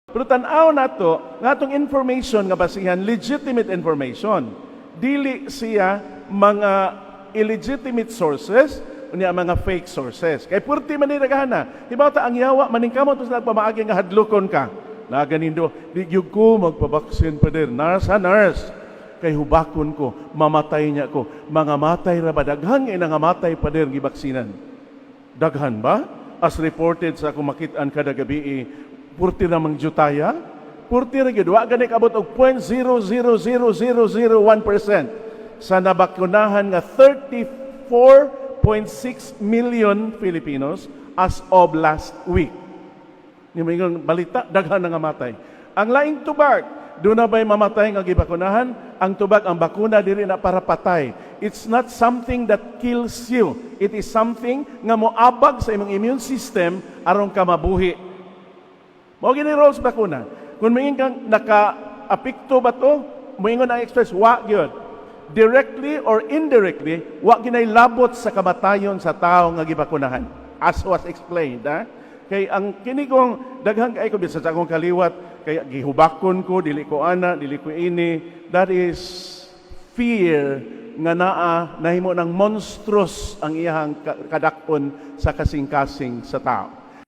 Pero tanaw nato nga atong information nga basihan legitimate information. Dili siya mga illegitimate sources unya mga fake sources. Kay purti man ni nagahana. Hibaw ta ang yawa maningkamot sa nagpamaagi nga hadlokon ka. Na ganindo, di gyud ko magpabaksin pa din. Nurse. Kay hubakon ko, mamatay niya ko. Mga matay ra ba daghang nga matay pa din gibaksinan. Daghan ba? As reported sa akong makitaan kada gabi, purti namang jutaya, purti ra gyud wa gani kabot og 0.00001% sa nabakunahan nga 34.6 million Filipinos as of last week. Ni mga balita daghan nga matay. Ang laing tubag, doon na ba'y mamatay nga gibakunahan? Ang tubag, ang bakuna diri na para patay. It's not something that kills you. It is something nga moabag sa imong immune system aron ka mabuhi. Mao gini roles bakuna. Kung maingin kang naka-apekto ba to, moingon ang express, wa gyud. Directly or indirectly, wa ginay labot sa kamatayon sa tao nga gibakunahan. As was explained, kay ang kinigong daghang kay ko bisa sa akong kaliwat, kaya gihubakon ko, dili ko ana, dili ko ini. That is fear nga nahimo ng monstrous ang iyang kadakon sa kasing-kasing sa tao.